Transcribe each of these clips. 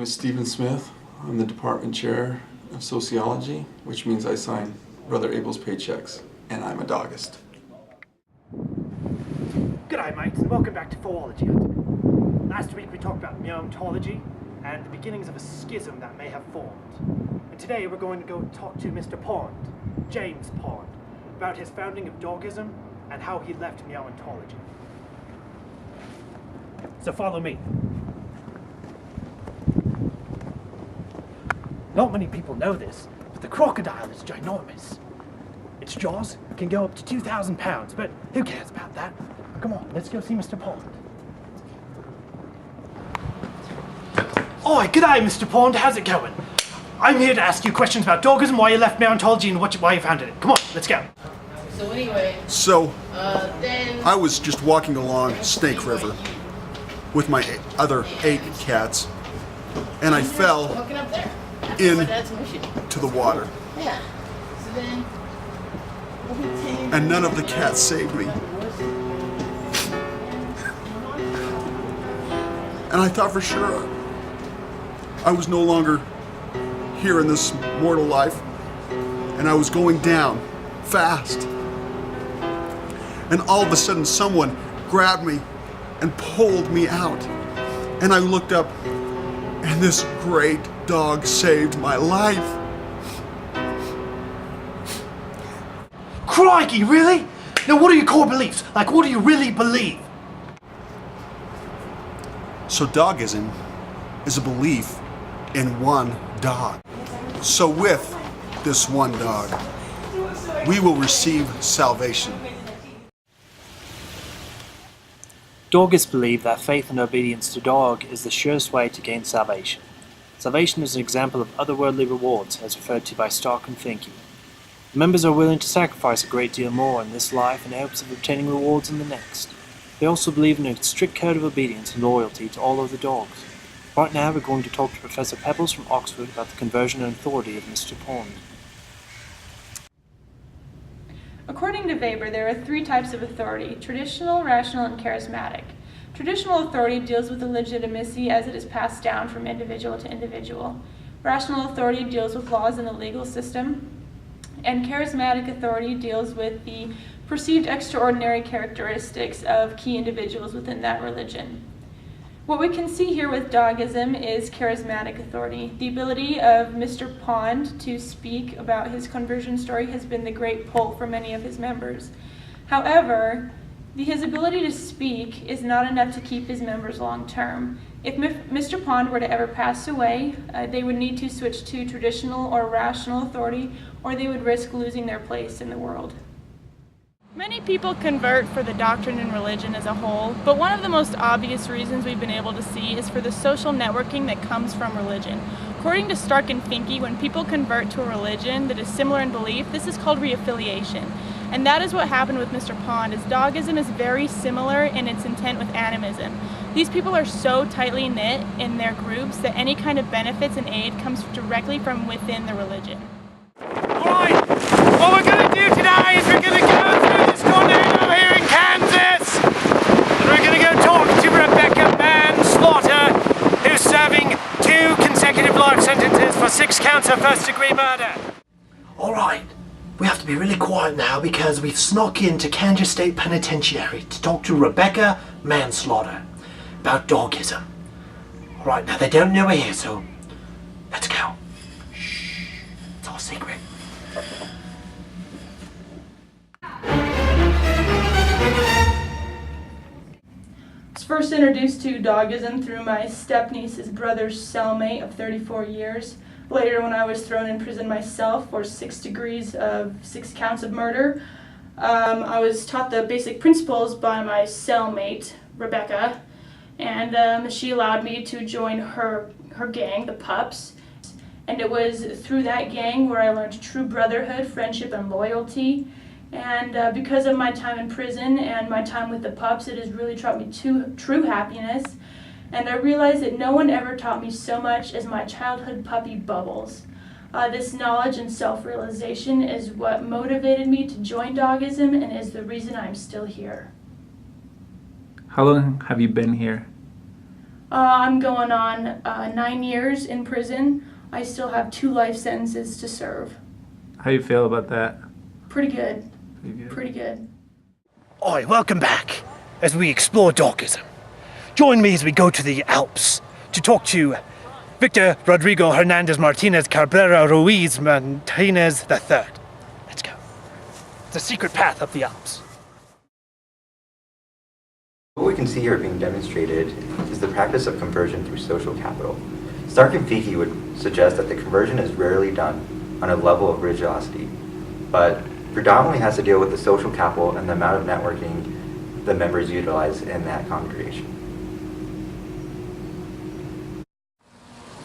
name is Stephen Smith. I'm the department chair of sociology, which means I sign Brother Abel's paychecks, and I'm a dogist. G'day mates, and welcome back to Fauxligion Hunting. Last week we talked about neontology and the beginnings of a schism that may have formed. And today we're going to go talk to Mr. Pond, James Pond, about his founding of Dogism and how he left neontology. So follow me. Not many people know this, but the crocodile is ginormous. Its jaws can go up to 2,000 pounds, but who cares about that? Come on, let's go see Mr. Pond. Oi, g'day Mr. Pond, how's it going? I'm here to ask you questions about Dogism, why you left neontology, and why you founded it. Come on, let's go. So anyway, then I was just walking along Snake River with my other 8 cats, and I fell hooking up there. into the water. Yeah. So then, And none of the cats saved me. And I thought for sure I was no longer here in this mortal life, and I was going down fast. And all of a sudden someone grabbed me and pulled me out. And I looked up, and this great dog saved my life. Crikey, really? Now what are your core beliefs? Like, what do you really believe? So dogism is a belief in one dog. So with this one dog, we will receive salvation. Dogists believe that faith and obedience to dog is the surest way to gain salvation. Salvation is an example of otherworldly rewards, as referred to by Stark and Finke. The members are willing to sacrifice a great deal more in this life in hopes of obtaining rewards in the next. They also believe in a strict code of obedience and loyalty to all other dogs. Right now we're going to talk to Professor Pebbles from Oxford about the conversion and authority of Mr. Pond. According to Weber, there are 3 types of authority: traditional, rational, and charismatic. Traditional authority deals with the legitimacy as it is passed down from individual to individual. Rational authority deals with laws in the legal system. And charismatic authority deals with the perceived extraordinary characteristics of key individuals within that religion. What we can see here with Dogism is charismatic authority. The ability of Mr. Pond to speak about his conversion story has been the great pull for many of his members. However, his ability to speak is not enough to keep his members long term. If Mr. Pond were to ever pass away, they would need to switch to traditional or rational authority, or they would risk losing their place in the world. Many people convert for the doctrine and religion as a whole, but one of the most obvious reasons we've been able to see is for the social networking that comes from religion. According to Stark and Finke, when people convert to a religion that is similar in belief, this is called reaffiliation. And that is what happened with Mr. Pond, as dogism is very similar in its intent with animism. These people are so tightly knit in their groups that any kind of benefits and aid comes directly from within the religion. Alright, what we're going to do today is we're going to go through this tornado here in Kansas, and we're going to go talk to Rebecca Manslaughter, who's serving 2 consecutive life sentences for 6 counts of first-degree murder. Alright, we have to be really quiet now because we've snuck into Kansas State Penitentiary to talk to Rebecca Manslaughter about dogism. Alright, now they don't know we're here, so let's go. Shh, it's all secret. I was first introduced to dogism through my stepniece's brother's cellmate of 34 years. Later, when I was thrown in prison myself for 6 counts of murder, I was taught the basic principles by my cellmate, Rebecca, and she allowed me to join her gang, the Pups. And it was through that gang where I learned true brotherhood, friendship, and loyalty. And because of my time in prison and my time with the Pups, it has really taught me true happiness. And I realized that no one ever taught me so much as my childhood puppy, Bubbles. This knowledge and self-realization is what motivated me to join dogism and is the reason I'm still here. How long have you been here? I'm going on 9 years in prison. I still have 2 life sentences to serve. How you feel about that? Pretty good. Pretty good. Oi, welcome back as we explore Dogism. Join me as we go to the Alps to talk to Victor Rodrigo Hernandez Martinez Cabrera Ruiz Martinez III. Let's go. It's a secret path up the Alps. What we can see here being demonstrated is the practice of conversion through social capital. Stark and Feenke would suggest that the conversion is rarely done on a level of religiosity, but predominantly has to deal with the social capital and the amount of networking the members utilize in that congregation.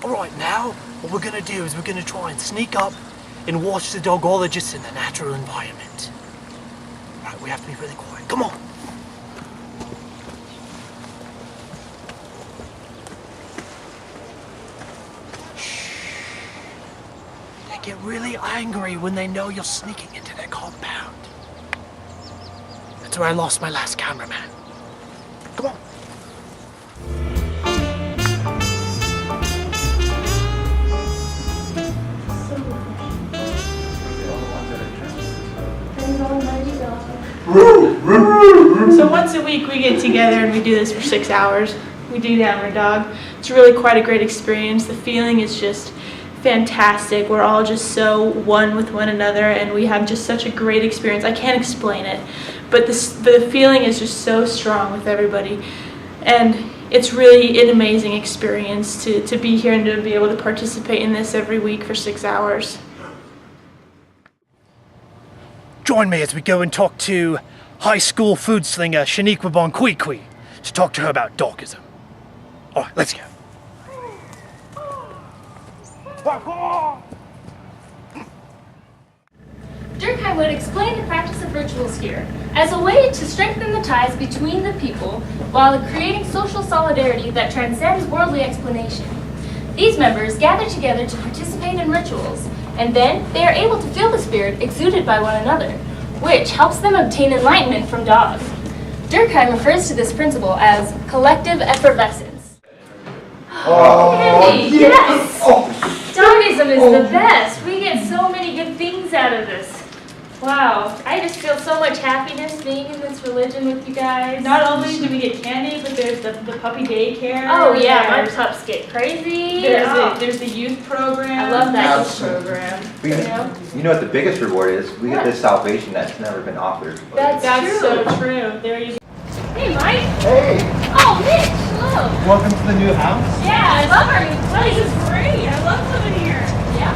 Alright, now what we're going to do is we're going to try and sneak up and watch the dogologists in the natural environment. Alright, we have to be really quiet. Come on! Get really angry when they know you're sneaking into their compound. That's where I lost my last cameraman. Come on. So once a week we get together and we do this for 6 hours. We do that with our dog. It's really quite a great experience. The feeling is just fantastic. We're all just so one with one another, and we have just such a great experience. I can't explain it, but the feeling is just so strong with everybody, and it's really an amazing experience to be here and to be able to participate in this every week for 6 hours. Join me as we go and talk to high school food slinger Shaniqua Bonquiqui to talk to her about Dogism. Alright, let's go. Durkheim would explain the practice of rituals here as a way to strengthen the ties between the people while creating social solidarity that transcends worldly explanation. These members gather together to participate in rituals, and then they are able to feel the spirit exuded by one another, which helps them obtain enlightenment from dogs. Durkheim refers to this principle as collective effervescence. Andy, yes! Dogism is the best. We get so many good things out of this. Wow, I just feel so much happiness being in this religion with you guys. Not only do we get candy, but there's the puppy daycare. Oh yeah, my pups get crazy. There's the youth program. I love that youth program. You know what the biggest reward is? We get this salvation that's never been offered. That's so true. There you go. Hey Mike. Hey! Oh Mitch, hello. Welcome to the new house. Yeah, I love our new place. This is great. I love living here. Yeah.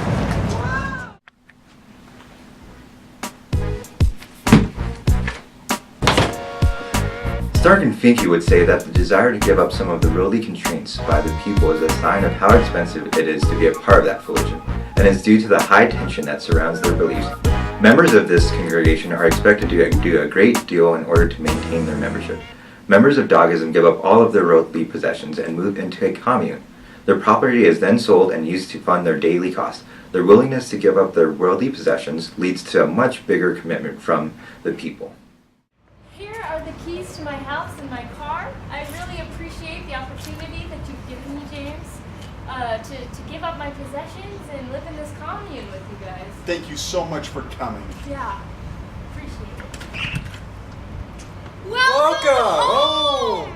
Stark and Feenke would say that the desire to give up some of the worldly constraints by the people is a sign of how expensive it is to be a part of that religion, and is due to the high tension that surrounds their beliefs. Members of this congregation are expected to do a great deal in order to maintain their membership. Members of Dogism give up all of their worldly possessions and move into a commune. Their property is then sold and used to fund their daily costs. Their willingness to give up their worldly possessions leads to a much bigger commitment from the people. Here are the keys to my house and my car. I really appreciate the opportunity that you've given me, James, to give up my possessions and live in this commune with you guys. Thank you so much for coming. Yeah, appreciate it. Welcome!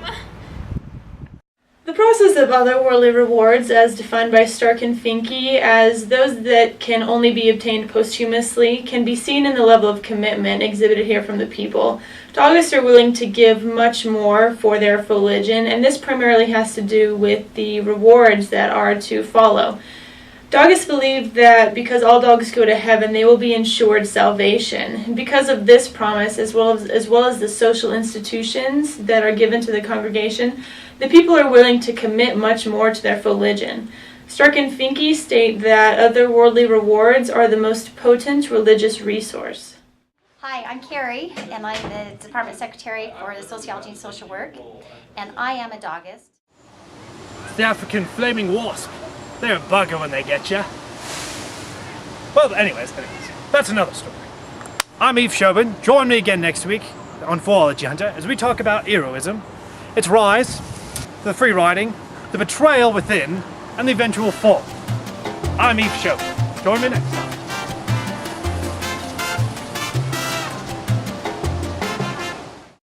The process of otherworldly rewards, as defined by Stark and Feenke as those that can only be obtained posthumously, can be seen in the level of commitment exhibited here from the people. Dogists are willing to give much more for their religion, and this primarily has to do with the rewards that are to follow. Dogists believe that because all dogs go to heaven, they will be ensured salvation. Because of this promise, as well as the social institutions that are given to the congregation, the people are willing to commit much more to their religion. Stark and Feenke state that otherworldly rewards are the most potent religious resource. Hi, I'm Carrie, and I'm the Department Secretary for the Sociology and Social Work, and I am a dogist. It's the African flaming wasp. They're a bugger when they get you. Well, anyways, that's another story. I'm Eve Chauvin. Join me again next week on Fauxligion as we talk about heroism, its rise, the free riding, the betrayal within, and the eventual fall. I'm Eve Show. Join me next time.